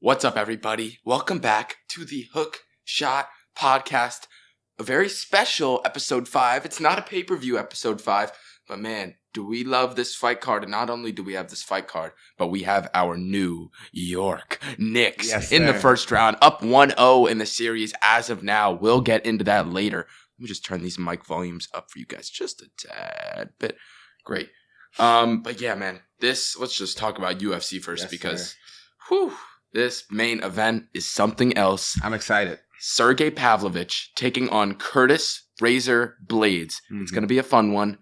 What's up, everybody? Welcome back to the Hook Shot Podcast. A very special episode 5. It's not a pay-per-view episode 5, but man, do we love this fight card. And not only do we have this fight card, but we have our New York Knicks in the first round, up 1-0 in the series as of now. We'll get into that later. Let me just turn these mic volumes up for you guys just a tad bit. Great. But yeah, man, let's just talk about UFC first because, this main event is something else. I'm excited. Sergey Pavlovich taking on Curtis Razor Blaydes. Mm-hmm. It's going to be a fun one.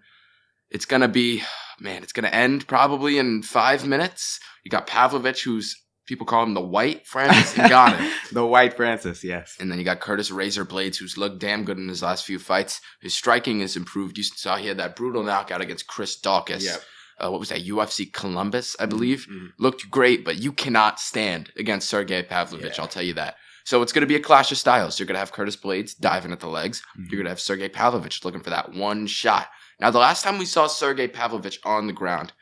It's going to end probably in 5 minutes. You got Pavlovich, who's, people call him the White Francis Ngannou. The White Francis, yes. And then you got Curtis Razor Blaydes, who's looked damn good in his last few fights. His striking has improved. You saw he had that brutal knockout against Chris Daukaus. Yep. What was that? UFC Columbus, I believe. Mm-hmm. Looked great, but you cannot stand against Sergey Pavlovich. Yeah. I'll tell you that. So it's going to be a clash of styles. You're going to have Curtis Blaydes diving at the legs. Mm-hmm. You're going to have Sergey Pavlovich looking for that one shot. Now, the last time we saw Sergey Pavlovich on the ground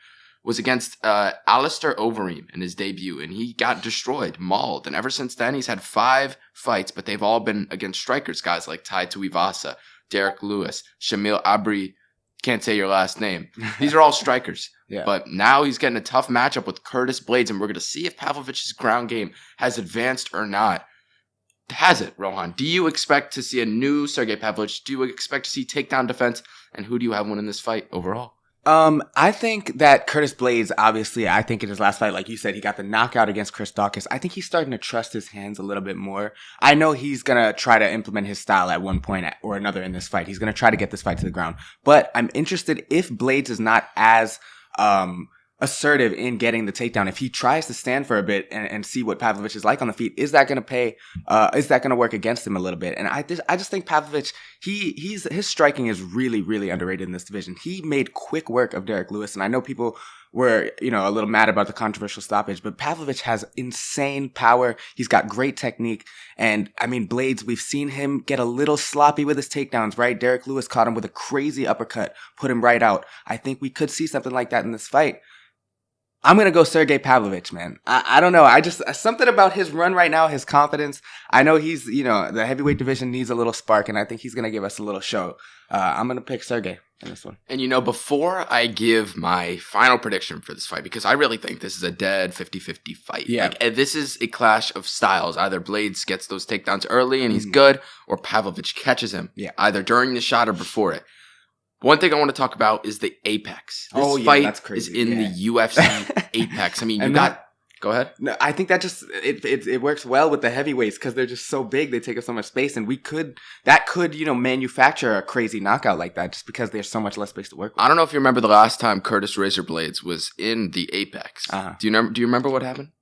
was against Alistair Overeem in his debut, and he got destroyed, mauled. And ever since then, he's had 5 fights, but they've all been against strikers, guys like Tai Tuivasa, Derek Lewis, Shamil Abri. Can't say your last name. These are all strikers. Yeah. But now he's getting a tough matchup with Curtis Blaydes, and we're going to see if Pavlovich's ground game has advanced or not. Has it, Rohan? Do you expect to see a new Sergey Pavlovich? Do you expect to see takedown defense? And who do you have winning this fight overall? I think that Curtis Blaydes, obviously, I think in his last fight, like you said, he got the knockout against Chris Daukaus. I think he's starting to trust his hands a little bit more. I know he's going to try to implement his style at one point or another in this fight. He's going to try to get this fight to the ground. But I'm interested if Blaydes is not as assertive in getting the takedown. If he tries to stand for a bit and see what Pavlovich is like on the feet, is that going to work against him a little bit? And I just think Pavlovich, his striking is really, really underrated in this division. He made quick work of Derek Lewis, and I know people were, a little mad about the controversial stoppage, but Pavlovich has insane power. He's got great technique. And I mean, Blaydes, we've seen him get a little sloppy with his takedowns, right? Derek Lewis caught him with a crazy uppercut, put him right out. I think we could see something like that in this fight. I'm going to go Sergey Pavlovich, man. I don't know. Something about his run right now, his confidence. I know he's, the heavyweight division needs a little spark, and I think he's going to give us a little show. I'm going to pick Sergey in this one. And before I give my final prediction for this fight, because I really think this is a dead 50-50 fight. Yeah. This is a clash of styles. Either Blaydes gets those takedowns early and he's good, or Pavlovich catches him. Yeah. Either during the shot or before it. One thing I want to talk about is the Apex. This fight is in the UFC Apex. I mean, go ahead. No, I think that just it works well with the heavyweights because they're just so big. They take up so much space, and that could manufacture a crazy knockout like that just because there's so much less space to work with. I don't know if you remember the last time Curtis Razor Blaydes was in the Apex. Uh-huh. Do you remember what happened?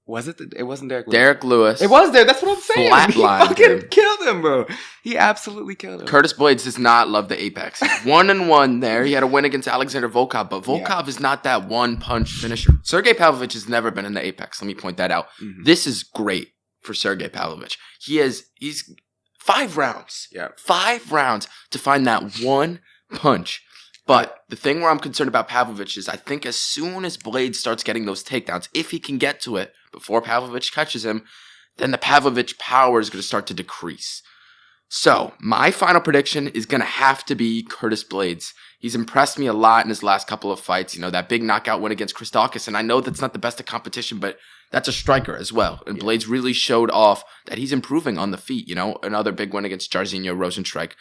Was it? It wasn't Derek Lewis. Derek Lewis. It was there. That's what I'm saying. Flatlined He fucking killed him, bro. He absolutely killed him. Curtis Blaydes does not love the Apex. 1-1 there. He had a win against Alexander Volkov, but Volkov is not that one-punch finisher. Sergey Pavlovich has never been in the Apex. Let me point that out. Mm-hmm. This is great for Sergey Pavlovich. He's 5 rounds. Yeah. 5 rounds to find that one punch. But the thing where I'm concerned about Pavlovich is I think as soon as Blaydes starts getting those takedowns, if he can get to it before Pavlovich catches him, then the Pavlovich power is going to start to decrease. So my final prediction is going to have to be Curtis Blaydes. He's impressed me a lot in his last couple of fights. That big knockout win against Chris Daukaus. And I know that's not the best of competition, but that's a striker as well. And Blaydes really showed off that he's improving on the feet. Another big win against Jairzinho Rozenstruik,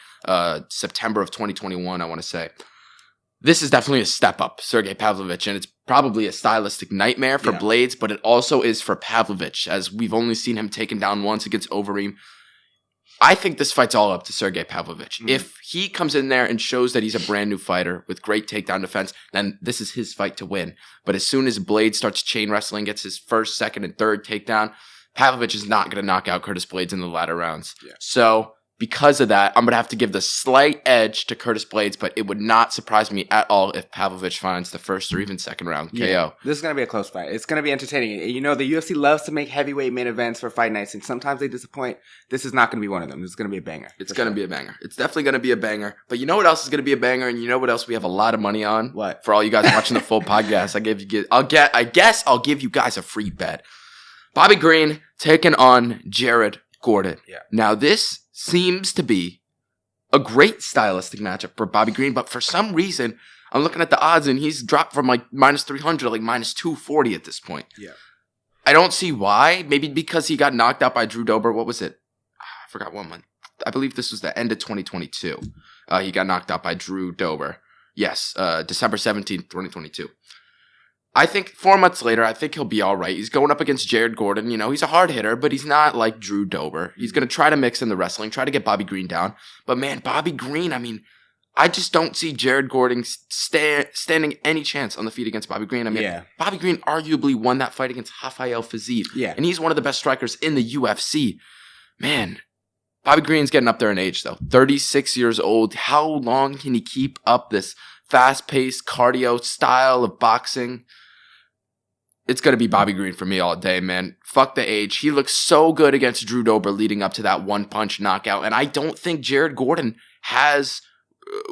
September of 2021, I want to say. This is definitely a step up, Sergey Pavlovich, and it's probably a stylistic nightmare for Blaydes, but it also is for Pavlovich, as we've only seen him taken down once against Overeem. I think this fight's all up to Sergey Pavlovich. Mm-hmm. If he comes in there and shows that he's a brand new fighter with great takedown defense, then this is his fight to win. But as soon as Blaydes starts chain wrestling, gets his first, second, and third takedown, Pavlovich is not going to knock out Curtis Blaydes in the latter rounds. Yeah. So because of that, I'm going to have to give the slight edge to Curtis Blaydes, but it would not surprise me at all if Pavlovich finds the first or even second round KO. Yeah, this is going to be a close fight. It's going to be entertaining. The UFC loves to make heavyweight main events for fight nights, and sometimes they disappoint. This is not going to be one of them. This is going to be a banger. It's going to be a banger. It's definitely going to be a banger. But you know what else is going to be a banger, and you know what else we have a lot of money on? What? For all you guys watching the full podcast, I guess I'll give you guys a free bet. Bobby Green taking on Jared Gordon. Yeah. Now, this seems to be a great stylistic matchup for Bobby Green, but for some reason, I'm looking at the odds and he's dropped from like minus 300 to like minus 240 at this point. Yeah. I don't see why. Maybe because he got knocked out by Drew Dober. What was it? I forgot one month. I believe this was the end of 2022. He got knocked out by Drew Dober. Yes, December 17th, 2022. I think 4 months later, I think he'll be all right. He's going up against Jared Gordon. You know, he's a hard hitter, but he's not like Drew Dober. He's going to try to mix in the wrestling, try to get Bobby Green down. But man, Bobby Green, I mean, I just don't see Jared Gordon standing any chance on the feet against Bobby Green. I mean, Bobby Green arguably won that fight against Rafael Fiziev. Yeah. And he's one of the best strikers in the UFC. Man, Bobby Green's getting up there in age, though. 36 years old. How long can he keep up this fast-paced cardio style of boxing? It's going to be Bobby Green for me all day, man. Fuck the age. He looks so good against Drew Dober leading up to that one-punch knockout. And I don't think Jared Gordon has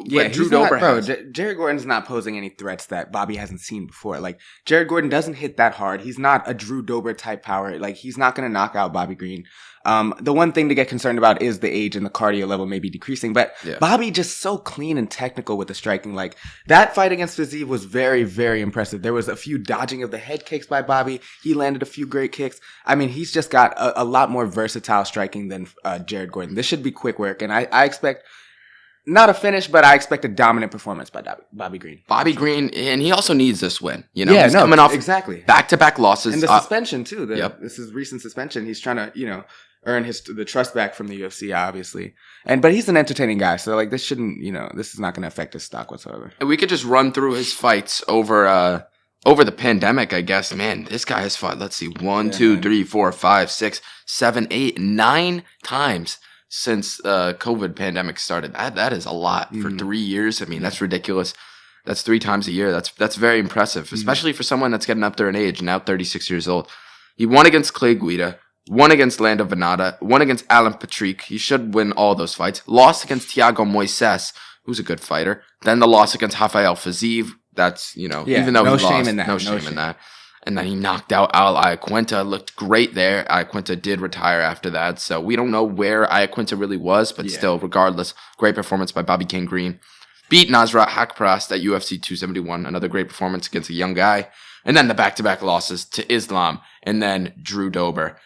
what Drew Dober has. Jared Gordon's not posing any threats that Bobby hasn't seen before. Like, Jared Gordon doesn't hit that hard. He's not a Drew Dober type power. Like, he's not going to knock out Bobby Green. The one thing to get concerned about is the age and the cardio level may be decreasing, but Bobby just so clean and technical with the striking. Like, that fight against Fiziev was very, very impressive. There was a few dodging of the head kicks by Bobby. He landed a few great kicks. I mean, he's just got a lot more versatile striking than Jared Gordon. This should be quick work, and I expect not a finish, but I expect a dominant performance by Bobby Green. Bobby Green, and he also needs this win. You know, he's coming off back-to-back losses. And the suspension, too. This is recent suspension. He's trying to, earn the trust back from the UFC, obviously. But he's an entertaining guy, so like this shouldn't, this is not going to affect his stock whatsoever. And we could just run through his fights over the pandemic, I guess. Man, this guy has fought, let's see, 1, 2, 3, 4, 5, 6, 7, 8, 9 times since COVID pandemic started. That is a lot for 3 years. I mean, that's ridiculous. That's 3 times a year. That's very impressive, especially for someone that's getting up there in age, now 36 years old. He won against Clay Guida, won against Lando Venata, won against Alan Patrick. He should win all those fights. Lost against Thiago Moises, who's a good fighter. Then the loss against Rafael Fiziev. That's, even though he lost. No shame in that. And then he knocked out Al Iaquinta, looked great there. Iaquinta did retire after that. So we don't know where Iaquinta really was, but still, regardless, great performance by Bobby King Green. Beat Nasrat Haqparast at UFC 271. Another great performance against a young guy. And then the back-to-back losses to Islam and then Drew Dober.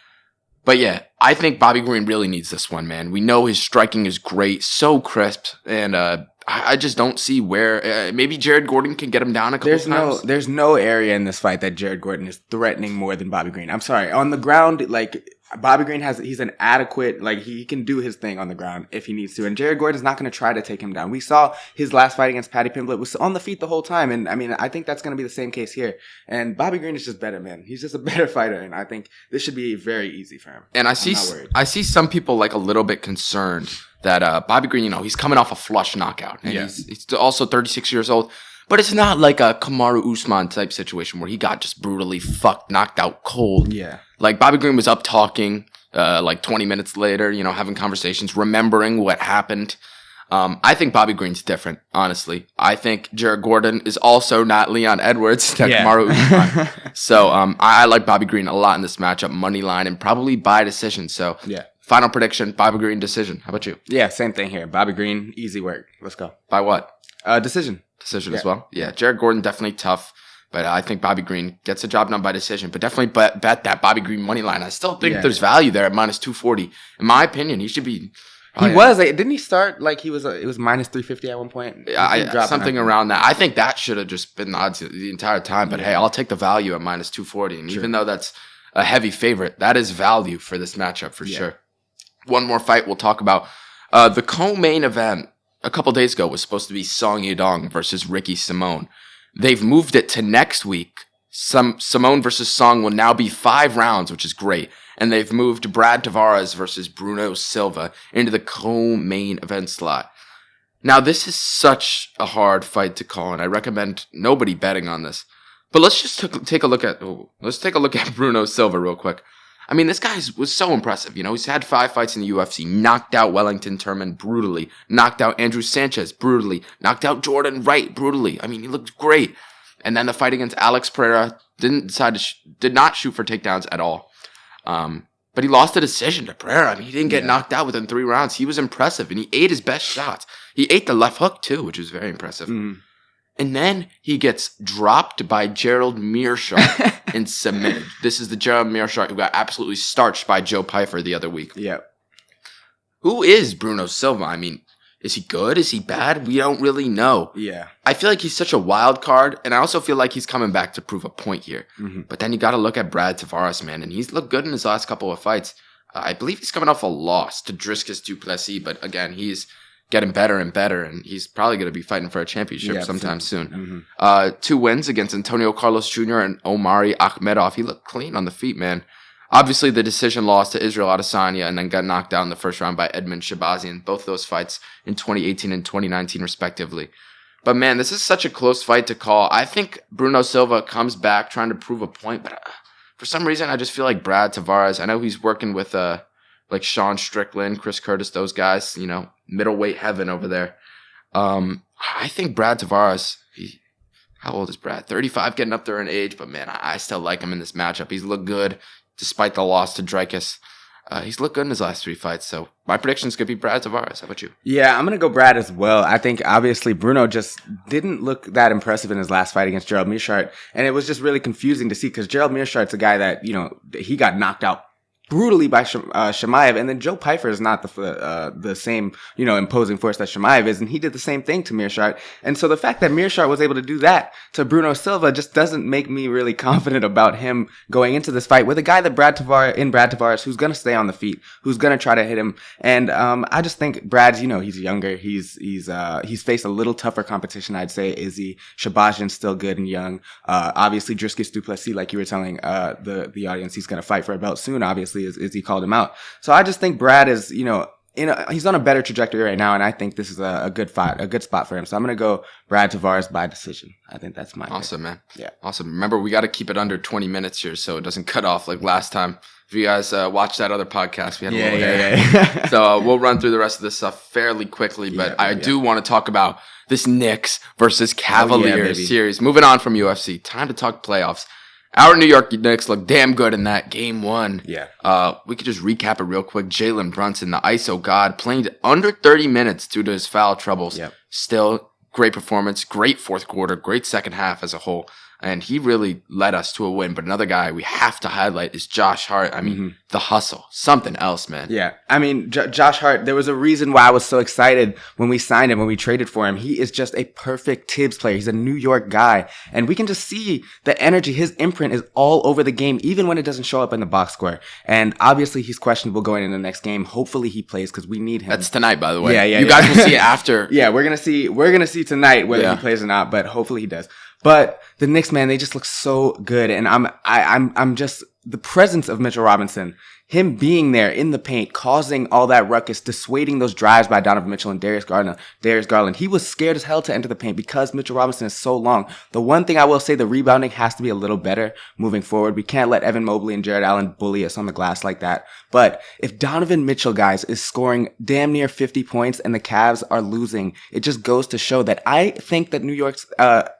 But yeah, I think Bobby Green really needs this one, man. We know his striking is great, so crisp, and I just don't see where maybe Jared Gordon can get him down a couple times. There's no area in this fight that Jared Gordon is threatening more than Bobby Green. I'm sorry. On the ground, like, Bobby Green he's an adequate, like, he can do his thing on the ground if he needs to. And Jared Gordon's not going to try to take him down. We saw his last fight against Paddy Pimblett was on the feet the whole time. And I mean, I think that's going to be the same case here. And Bobby Green is just better, man. He's just a better fighter. And I think this should be very easy for him. And I see some people like a little bit concerned that Bobby Green, he's coming off a flush knockout. And he's also 36 years old. But it's not like a Kamaru Usman type situation where he got just brutally knocked out cold. Yeah. Like, Bobby Green was up talking, like 20 minutes later, having conversations, remembering what happened. I think Bobby Green's different, honestly. I think Jared Gordon is also not Leon Edwards, Kamaru Usman. So, I like Bobby Green a lot in this matchup, money line, and probably by decision. So, final prediction, Bobby Green decision. How about you? Yeah, same thing here. Bobby Green, easy work. Let's go. By what? Decision. Decision as well? Yeah, Jared Gordon definitely tough, but I think Bobby Green gets the job done by decision, but definitely bet that Bobby Green money line. I still think there's value there at minus 240. In my opinion, he should be... Didn't he start like it was minus 350 at one point? Something around that. I think that should have just been the odds the entire time, but hey, I'll take the value at minus 240, and even though that's a heavy favorite, that is value for this matchup for sure. One more fight we'll talk about. The co-main event a couple days ago was supposed to be Song Yadong versus Ricky Simone. They've moved it to next week. Simone versus Song will now be 5 rounds, which is great. And they've moved Brad Tavares versus Bruno Silva into the co-main event slot. Now, this is such a hard fight to call, and I recommend nobody betting on this. But let's just take a look at Bruno Silva real quick. I mean, this guy was so impressive. He's had 5 fights in the UFC, knocked out Wellington Turman brutally, knocked out Andrew Sanchez brutally, knocked out Jordan Wright brutally. I mean, he looked great. And then the fight against Alex Pereira did not shoot for takedowns at all. But he lost a decision to Pereira. I mean, he didn't get knocked out within 3 rounds. He was impressive, and he ate his best shots. He ate the left hook, too, which was very impressive. And then he gets dropped by Gerald Meerschaert and submitted. This is the Gerald Meerschaert who got absolutely starched by Joe Pyfer the other week. Yep. Who is Bruno Silva? I mean, is he good? Is he bad? We don't really know. Yeah. I feel like he's such a wild card, and I also feel like he's coming back to prove a point here. But then you got to look at Brad Tavares, man, and he's looked good in his last couple of fights. I believe he's coming off a loss to Dricus du Plessis, but again, he's getting better and better, and he's probably going to be fighting for a championship sometime soon. 2 wins against Antonio Carlos Jr. and Omari Akhmedov. He looked clean on the feet, man. Obviously, the decision loss to Israel Adesanya and then got knocked out in the first round by Edmund Shabazian. Both those fights in 2018 and 2019, respectively. But, man, this is such a close fight to call. I think Bruno Silva comes back trying to prove a point, but for some reason, I just feel like Brad Tavares, I know he's working with like Sean Strickland, Chris Curtis, those guys, you know, middleweight heaven over there. I think Brad Tavares, how old is Brad? 35, getting up there in age, but, man, I still like him in this matchup. He's looked good. Despite the loss to Dricus, he's looked good in his last 3 fights. So my predictions could be Brad Tavares. How about you? Yeah, I'm going to go Brad as well. I think obviously Bruno just didn't look that impressive in his last fight against Gerald Meerschaert. And it was just really confusing to see because Gerald Meerschaert's a guy that, you know, he got knocked out brutally by Chimaev, and then Joe Pyfer is not the same, you know, imposing force that Chimaev is, and he did the same thing to Meerschaert. And so the fact that Meerschaert was able to do that to Bruno Silva just doesn't make me really confident about him going into this fight with a guy that Brad Tavares, who's going to stay on the feet, who's going to try to hit him. And I just think Brad's, you know, he's younger, he's faced a little tougher competition, I'd say. Izzy Shabazian's still good and young. Obviously Dricus du Plessis, like you were telling the audience, he's going to fight for a belt soon, obviously. Is he called him out. So I just think Brad is, you know, he's on a better trajectory right now, and I think this is a good fight, a good spot for him. So I'm going to go Brad Tavares by decision. I think that's my Awesome, pick. Man. Yeah. Awesome. Remember, we got to keep it under 20 minutes here so it doesn't cut off like last time. If you guys watched that other podcast, we had a little hair. So we'll run through the rest of this stuff fairly quickly, but I do want to talk about this Knicks versus Cavaliers series. Moving on from UFC, time to talk playoffs. Our New York Knicks look damn good in that game 1. Yeah. We could just recap it real quick. Jalen Brunson, the ISO god, playing under 30 minutes due to his foul troubles. Yep. Still, great performance, great fourth quarter, great second half as a whole. And he really led us to a win. But another guy we have to highlight is Josh Hart. I mean, the hustle. Something else, man. Yeah. I mean, Josh Hart, there was a reason why I was so excited when we signed him, when we traded for him. He is just a perfect Tibbs player. He's a New York guy. And we can just see the energy. His imprint is all over the game, even when it doesn't show up in the box score. And obviously, he's questionable going into the next game. Hopefully, he plays because we need him. That's tonight, by the way. Yeah. You guys will see it after. Yeah, we're gonna see tonight whether he plays or not, but hopefully he does. But the Knicks, man, they just look so good, and I'm just the presence of Mitchell Robinson, him being there in the paint, causing all that ruckus, dissuading those drives by Donovan Mitchell and Darius Garland. He was scared as hell to enter the paint because Mitchell Robinson is so long. The one thing I will say, the rebounding has to be a little better moving forward. We can't let Evan Mobley and Jared Allen bully us on the glass like that. But if Donovan Mitchell, guys, is scoring damn near 50 points and the Cavs are losing, it just goes to show that I think that New York's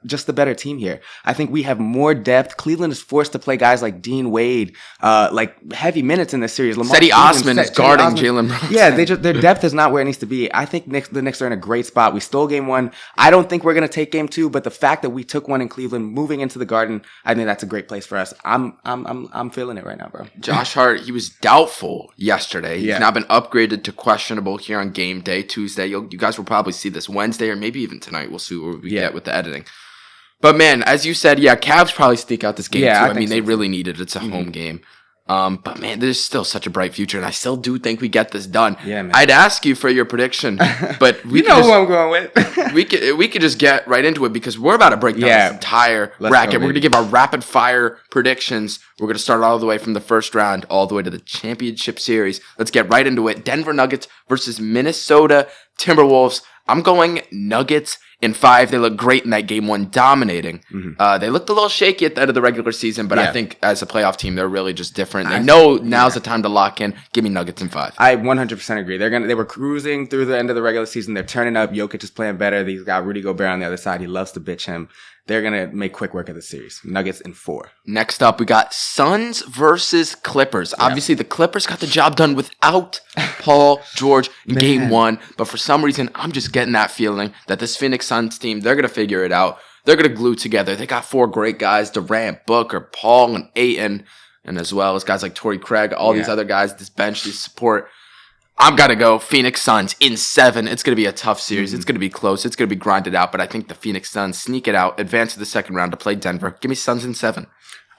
just the better team here. I think we have more depth. Cleveland is forced to play guys like Dean Wade, like heavy minutes in this series. Cedi Osman is guarding Jalen Brunson. Yeah, their depth is not where it needs to be. I think the Knicks are in a great spot. We stole game 1. I don't think we're going to take game 2, but the fact that we took one in Cleveland, moving into the Garden, I think that's a great place for us. I'm feeling it right now, bro. Josh Hart, he was doubtful yesterday. He's now been upgraded to questionable here on game day, Tuesday. You guys will probably see this Wednesday or maybe even tonight. We'll see where we get with the editing. But man, as you said, Cavs probably sneak out this game too. I mean, they really need it. It's a home game. But man, there's still such a bright future, and I still do think we get this done. Yeah, man. I'd ask you for your prediction, but you know who I'm going with. we could just get right into it because we're about to break down this entire bracket. We're gonna give our rapid fire predictions. We're gonna start all the way from the first round all the way to the championship series. Let's get right into it. Denver Nuggets versus Minnesota Timberwolves. I'm going Nuggets in 5. They look great in that game 1, dominating. They looked a little shaky at the end of the regular season, but I think as a playoff team, they're really just different. They know now's the time to lock in. Give me Nuggets in 5. I 100% agree. They were cruising through the end of the regular season. They're turning up. Jokic is playing better. He's got Rudy Gobert on the other side. He loves to bitch him. they're going to make quick work of the series. Nuggets in 4. Next up, we got Suns versus Clippers. Yeah. Obviously, the Clippers got the job done without Paul George in Game 1. But for some reason, I'm just getting that feeling that this Phoenix Suns team, they're going to figure it out. They're going to glue together. They got 4 great guys, Durant, Booker, Paul, and Ayton. And as well as guys like Torrey Craig, all these other guys, this bench, this support. I'm going to go Phoenix Suns in 7. It's going to be a tough series. Mm-hmm. It's going to be close. It's going to be grinded out. But I think the Phoenix Suns sneak it out, advance to the second round to play Denver. Give me Suns in 7.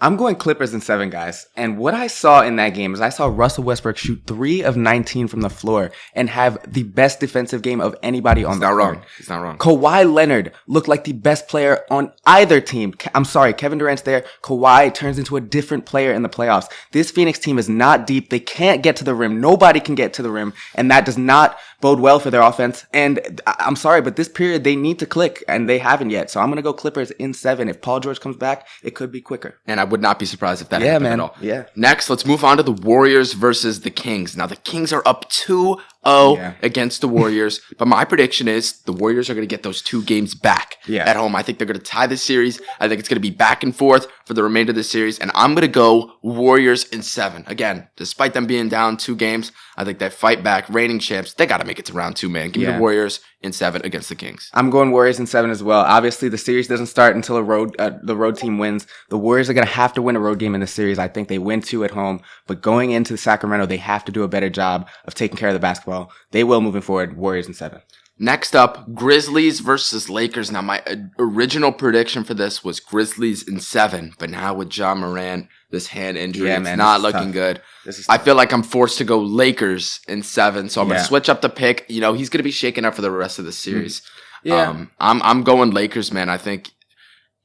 I'm going Clippers in 7, guys. And what I saw in that game is I saw Russell Westbrook shoot 3 of 19 from the floor and have the best defensive game of anybody on the court. He's not wrong. Kawhi Leonard looked like the best player on either team. I'm sorry, Kevin Durant's there. Kawhi turns into a different player in the playoffs. This Phoenix team is not deep. They can't get to the rim. Nobody can get to the rim. And that does not bode well for their offense. And I'm sorry, but this period, they need to click, and they haven't yet. So I'm going to go Clippers in 7. If Paul George comes back, it could be quicker. And I would not be surprised if that happened at all. Yeah. Next, let's move on to the Warriors versus the Kings. Now, the Kings are up 2-0 against the Warriors, but my prediction is the Warriors are going to get those 2 games back at home. I think they're going to tie this series. I think it's going to be back and forth for the remainder of the series, and I'm going to go Warriors in 7. Again, despite them being down 2 games, I think they fight back. Reigning champs, they got to make it to round 2, man. Give me the Warriors in 7 against the Kings. I'm going Warriors in 7 as well. Obviously, the series doesn't start until the road team wins. The Warriors are going to have to win a road game in the series. I think they win 2 at home, but going into Sacramento, they have to do a better job of taking care of the basketball. They will moving forward. Warriors in 7. Next up, Grizzlies versus Lakers. Now, my original prediction for this was Grizzlies in 7, but now with John Morant, this hand injury, it's not looking good. I feel like I'm forced to go Lakers in 7, so I'm going to switch up the pick. You know, he's going to be shaken up for the rest of the series. I'm going Lakers, man. I think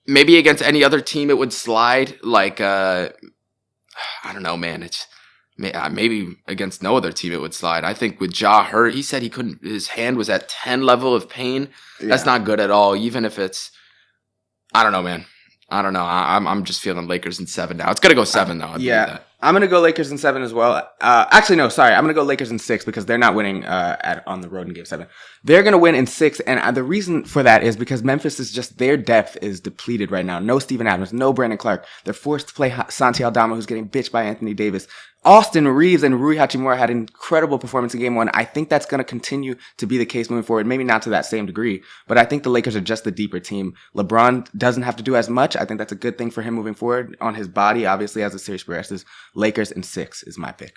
maybe against any other team it would slide. Like, I don't know, man. It's maybe against no other team it would slide. I think with Ja hurt, he said he couldn't. His hand was at 10 level of pain. That's not good at all. Even if it's, I don't know, man. I don't know. I'm just feeling Lakers in 7 now. It's gonna go 7 though. I'm gonna go Lakers in 7 as well. Actually, no, sorry. I'm gonna go Lakers in 6 because they're not winning on the road in Game 7. They're gonna win in 6, and the reason for that is because Memphis is just their depth is depleted right now. No Steven Adams, no Brandon Clark. They're forced to play Santi Aldama, who's getting bitched by Anthony Davis. Austin Reeves and Rui Hachimura had an incredible performance in Game 1. I think that's going to continue to be the case moving forward. Maybe not to that same degree, but I think the Lakers are just the deeper team. LeBron doesn't have to do as much. I think that's a good thing for him moving forward on his body, obviously, as the series progresses. Lakers in 6 is my pick.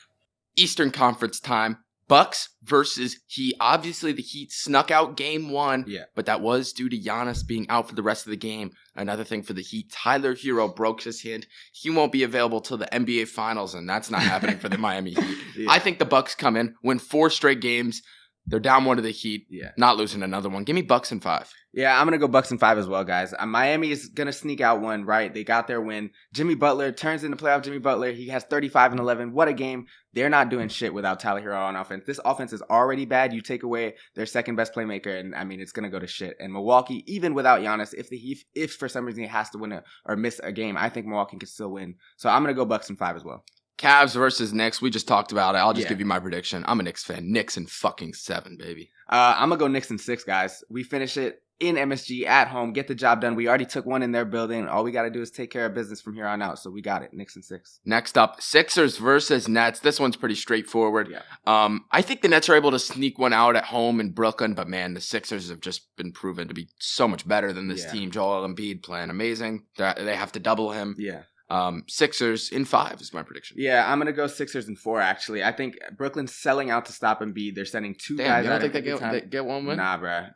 Eastern Conference time. Bucks versus Heat. Obviously, the Heat snuck out Game 1, but that was due to Giannis being out for the rest of the game. Another thing for the Heat, Tyler Hero broke his hand. He won't be available till the NBA Finals, and that's not happening for the Miami Heat. I think the Bucks come in, win 4 straight games. They're down 1 to the Heat, not losing another one. Give me Bucks in 5. Yeah, I'm going to go Bucks in 5 as well, guys. Miami is going to sneak out one, right? They got their win. Jimmy Butler turns into playoff Jimmy Butler. He has 35 and 11. What a game. They're not doing shit without Tyler Hero on offense. This offense is already bad. You take away their second best playmaker, and I mean, it's going to go to shit. And Milwaukee, even without Giannis, if for some reason he has to win or miss a game, I think Milwaukee can still win. So I'm going to go Bucks in 5 as well. Cavs versus Knicks. We just talked about it. I'll just give you my prediction. I'm a Knicks fan. Knicks in fucking 7, baby. I'm going to go Knicks in 6, guys. We finish it in MSG at home. Get the job done. We already took one in their building. All we got to do is take care of business from here on out. So we got it. Knicks in 6. Next up, Sixers versus Nets. This one's pretty straightforward. I think the Nets are able to sneak one out at home in Brooklyn, but man, the Sixers have just been proven to be so much better than this team. Joel Embiid playing amazing. They have to double him. Sixers in 5 is my prediction. Yeah, I'm gonna go Sixers in 4. Actually, I think Brooklyn's selling out to stop Embiid. They're sending 2 guys. You don't think they get one win? Nah, bro.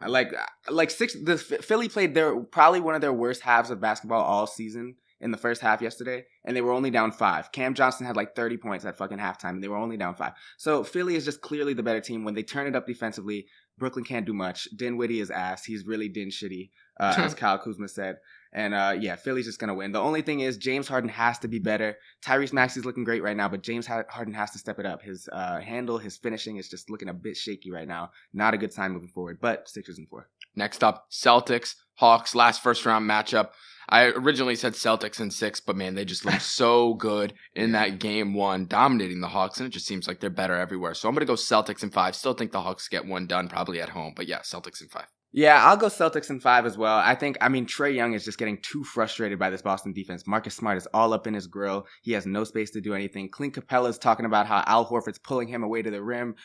Philly played probably one of their worst halves of basketball all season in the first half yesterday, and they were only down 5. Cam Johnson had like 30 points at fucking halftime, and they were only down 5. So Philly is just clearly the better team. When they turn it up defensively, Brooklyn can't do much. Dinwiddie is ass. He's really din shitty, as Kyle Kuzma said. And Philly's just going to win. The only thing is James Harden has to be better. Tyrese Maxey's looking great right now, but James Harden has to step it up. His handle, his finishing is just looking a bit shaky right now. Not a good sign moving forward, but Sixers in 4. Next up, Celtics, Hawks, last first round matchup. I originally said Celtics in 6, but man, they just look so good in that Game 1, dominating the Hawks, and it just seems like they're better everywhere. So I'm going to go Celtics in 5. Still think the Hawks get one done, probably at home, but yeah, Celtics in 5. Yeah, I'll go Celtics in 5 as well. Trae Young is just getting too frustrated by this Boston defense. Marcus Smart is all up in his grill. He has no space to do anything. Clint Capella's talking about how Al Horford's pulling him away to the rim.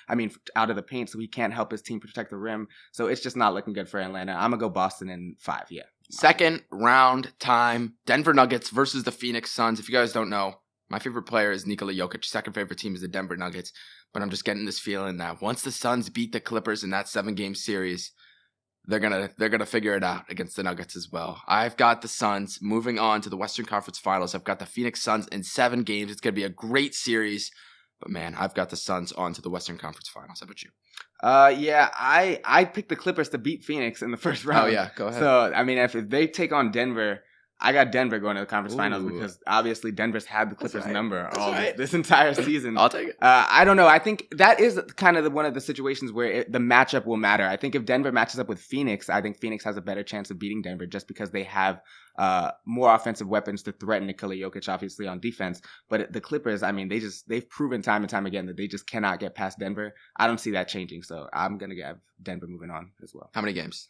Out of the paint, so he can't help his team protect the rim. So it's just not looking good for Atlanta. I'm going to go Boston in 5, yeah. Second round time, Denver Nuggets versus the Phoenix Suns. If you guys don't know, my favorite player is Nikola Jokic. Second favorite team is the Denver Nuggets. But I'm just getting this feeling that once the Suns beat the Clippers in that 7-game series, they're gonna figure it out against the Nuggets as well. I've got the Suns moving on to the Western Conference Finals. I've got the Phoenix Suns in 7 games. It's gonna be a great series. But man, I've got the Suns on to the Western Conference Finals. How about you? I picked the Clippers to beat Phoenix in the first round. Oh yeah, go ahead. So if they take on Denver, I got Denver going to the conference finals because obviously Denver's had the Clippers number this entire season. I'll take it. I don't know. I think that is kind of one of the situations where the matchup will matter. I think if Denver matches up with Phoenix, I think Phoenix has a better chance of beating Denver just because they have more offensive weapons to threaten Nikola Jokic, obviously, on defense. But the Clippers, they've proven time and time again that they just cannot get past Denver. I don't see that changing, so I'm going to have Denver moving on as well. How many games?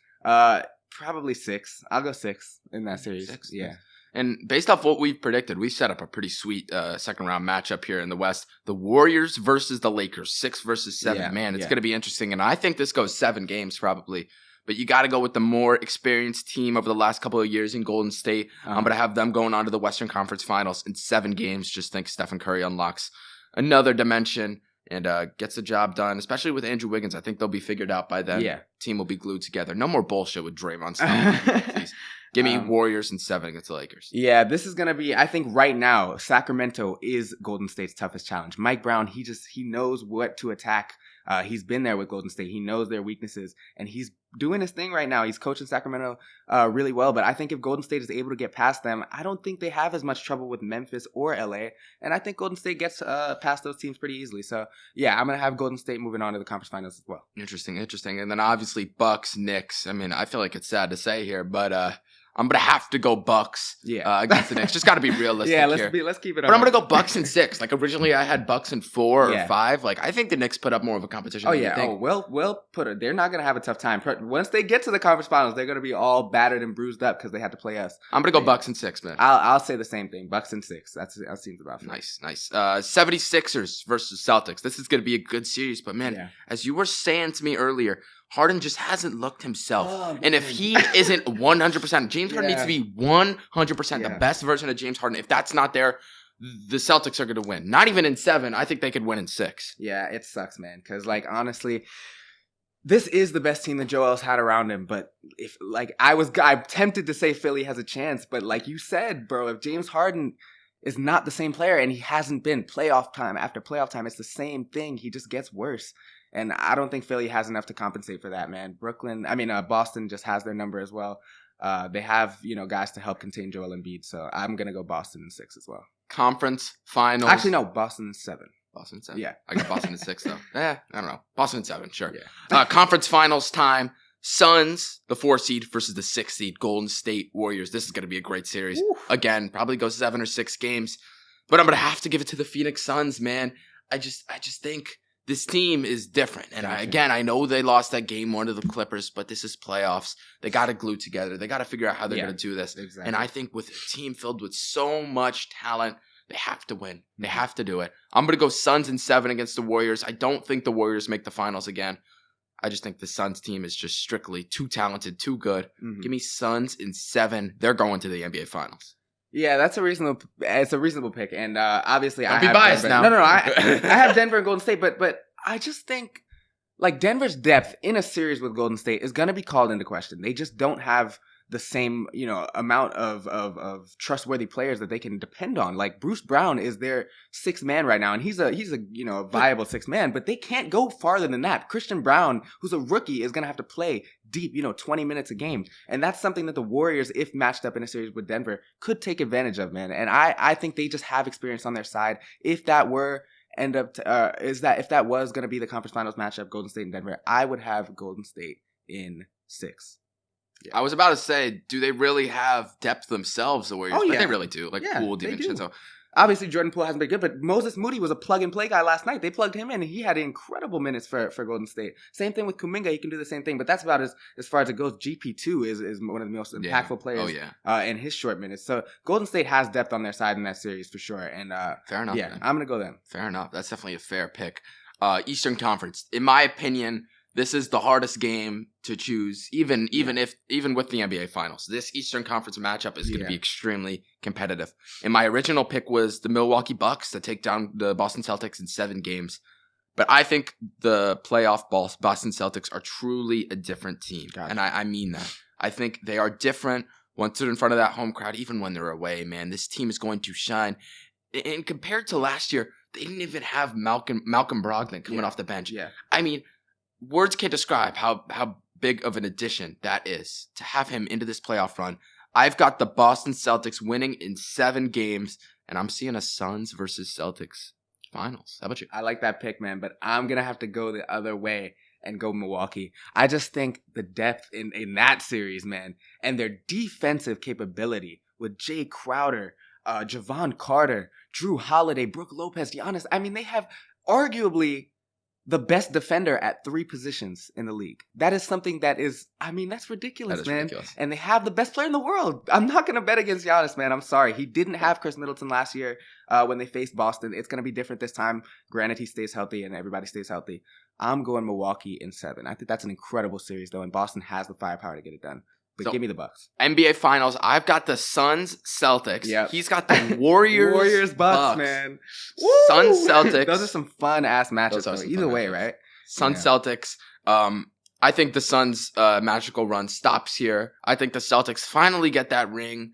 Probably 6. I'll go 6 in that series. 6. Yeah. And based off what we've predicted, we set up a pretty sweet second round matchup here in the West. The Warriors versus the Lakers, 6 versus 7. Yeah, Man, it's going to be interesting. And I think this goes 7 games probably. But you got to go with the more experienced team over the last couple of years in Golden State. I'm going to have them going on to the Western Conference Finals in 7 games. Just think Stephen Curry unlocks another dimension and gets the job done, especially with Andrew Wiggins. I think they'll be figured out by then. Yeah. Team will be glued together. No more bullshit with Draymond stuff. Please. Give me Warriors in 7 against the Lakers. Yeah, this is going to be, I think right now, Sacramento is Golden State's toughest challenge. Mike Brown, he knows what to attack. He's been there with Golden State. He knows their weaknesses, and he's doing his thing right now. He's coaching Sacramento really well, but I think if Golden State is able to get past them, I don't think they have as much trouble with Memphis or LA, and I think Golden State gets past those teams pretty easily. So, yeah, I'm going to have Golden State moving on to the conference finals as well. Interesting. And then obviously Bucks, Knicks. I feel like it's sad to say here, but I'm going to have to go Bucks against the Knicks. Just got to be realistic here. Let's keep it on. But I'm going to go Bucks in 6. Like, originally I had Bucks in 4 or 5. Like, I think the Knicks put up more of a competition than you think. Well put it. They're not going to have a tough time. Once they get to the conference finals, they're going to be all battered and bruised up because they had to play us. I'm going to go Bucks in 6, man. I'll say the same thing. Bucks in 6. That seems about fair. Nice. 76ers versus Celtics. This is going to be a good series. But, man, as you were saying to me earlier, Harden just hasn't looked himself. And if he isn't 100%, James Harden needs to be 100% the best version of James Harden. If that's not there, the Celtics are going to win. Not even in 7. I think they could win in 6. Yeah, it sucks, man. Because, honestly, this is the best team that Joel's had around him. But I'm tempted to say Philly has a chance. But like you said, bro, if James Harden is not the same player and he hasn't been playoff time after playoff time, it's the same thing. He just gets worse. And I don't think Philly has enough to compensate for that, man. Boston just has their number as well. They have, guys to help contain Joel Embiid. So I'm going to go Boston in 6 as well. Conference finals. Actually, no, Boston in 7. Boston in 7? Yeah. I got Boston in 6, though. I don't know. Boston in 7, sure. Yeah. Conference finals time. Suns, the 4 seed versus the 6 seed. Golden State Warriors. This is going to be a great series. Oof. Again, probably go 7 or 6 games. But I'm going to have to give it to the Phoenix Suns, man. I just think this team is different. And I know they lost that game 1 to the Clippers, but this is playoffs. They got to glue together. They got to figure out how they're going to do this. Exactly. And I think with a team filled with so much talent, they have to win. They have to do it. I'm going to go Suns in 7 against the Warriors. I don't think the Warriors make the finals again. I just think the Suns team is just strictly too talented, too good. Mm-hmm. Give me Suns in 7. They're going to the NBA Finals. Yeah, it's a reasonable pick. And obviously, I'll be biased now. No, I have Denver and Golden State, but I just think Denver's depth in a series with Golden State is going to be called into question. They just don't have the same, amount of trustworthy players that they can depend on. Like Bruce Brown is their 6th man right now, and he's a viable 6th man, but they can't go farther than that. Christian Brown, who's a rookie, is going to have to play deep, 20 minutes a game. And that's something that the Warriors, if matched up in a series with Denver, could take advantage of, man. And I think they just have experience on their side. If that were if that was going to be the conference finals matchup, Golden State and Denver, I would have Golden State in 6. Yeah. I was about to say, do they really have depth themselves, the Warriors? Oh, yeah. But they really do. Poole, DiVincenzo. Obviously, Jordan Poole hasn't been good, but Moses Moody was a plug-and-play guy last night. They plugged him in, and he had incredible minutes for Golden State. Same thing with Kuminga. He can do the same thing, but that's about as far as it goes. GP2 is one of the most impactful players in his short minutes. So Golden State has depth on their side in that series for sure. And fair enough. Yeah, man. I'm going to go them. Fair enough. That's definitely a fair pick. Eastern Conference. In my opinion, this is the hardest game to choose, even with the NBA Finals. This Eastern Conference matchup is going to be extremely competitive. And my original pick was the Milwaukee Bucks to take down the Boston Celtics in 7 games. But I think the playoff Boston Celtics are truly a different team. Gotcha. And I mean that. I think they are different once they're in front of that home crowd, even when they're away, man. This team is going to shine. And compared to last year, they didn't even have Malcolm Brogdon coming off the bench. Yeah. I mean, words can't describe how big of an addition that is to have him into this playoff run. I've got the Boston Celtics winning in 7 games, and I'm seeing a Suns versus Celtics finals. How about you? I like that pick, man, but I'm going to have to go the other way and go Milwaukee. I just think the depth in that series, man, and their defensive capability with Jay Crowder, Javon Carter, Drew Holiday, Brook Lopez, Giannis. I mean, they have arguably the best defender at 3 positions in the league. That is something that is, I mean, that's ridiculous, man. Ridiculous. And they have the best player in the world. I'm not going to bet against Giannis, man. I'm sorry. He didn't have Chris Middleton last year when they faced Boston. It's going to be different this time. Granted, he stays healthy and everybody stays healthy. I'm going Milwaukee in 7. I think that's an incredible series, though, and Boston has the firepower to get it done. But so, give me the Bucks. NBA Finals, I've got the Suns Celtics. Yep. He's got the Warriors Bucks, man. Suns Celtics. Those are some fun ass matchups. Either way, right? Suns Celtics. I think the Suns' magical run stops here. I think the Celtics finally get that ring.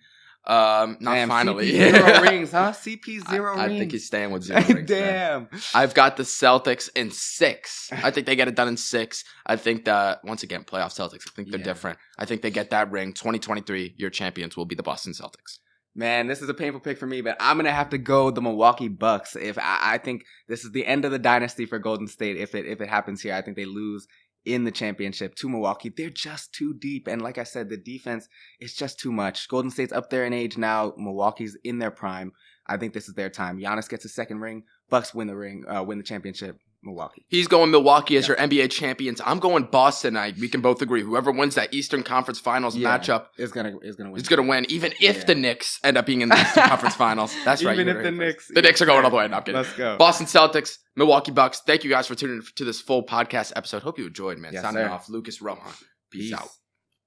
Finally. CP 0 rings, huh? CP 0 rings. I think he's staying with 0 rings. Damn. Man. I've got the Celtics in 6. I think they get it done in 6. I think that, once again, playoff Celtics, I think they're different. I think they get that ring. 2023, your champions will be the Boston Celtics. Man, this is a painful pick for me, but I'm going to have to go the Milwaukee Bucks. If I think this is the end of the dynasty for Golden State. If it happens here, I think they lose in the championship to Milwaukee. They're just too deep. And like I said, the defense is just too much. Golden State's up there in age now. Milwaukee's in their prime. I think this is their time. Giannis gets a 2nd ring. Bucks win the championship. Milwaukee. He's going Milwaukee as your NBA champions. I'm going Boston. We can both agree. Whoever wins that Eastern Conference Finals matchup is gonna win. Is gonna win, even if the Knicks end up being in the Eastern Conference Finals. That's right. Even if the Knicks are going all the way. No, I'm kidding. Let's go. Boston Celtics, Milwaukee Bucks. Thank you guys for tuning in to this full podcast episode. Hope you enjoyed, man. Yes, Signing sir. off, Lucas Roman. Peace out.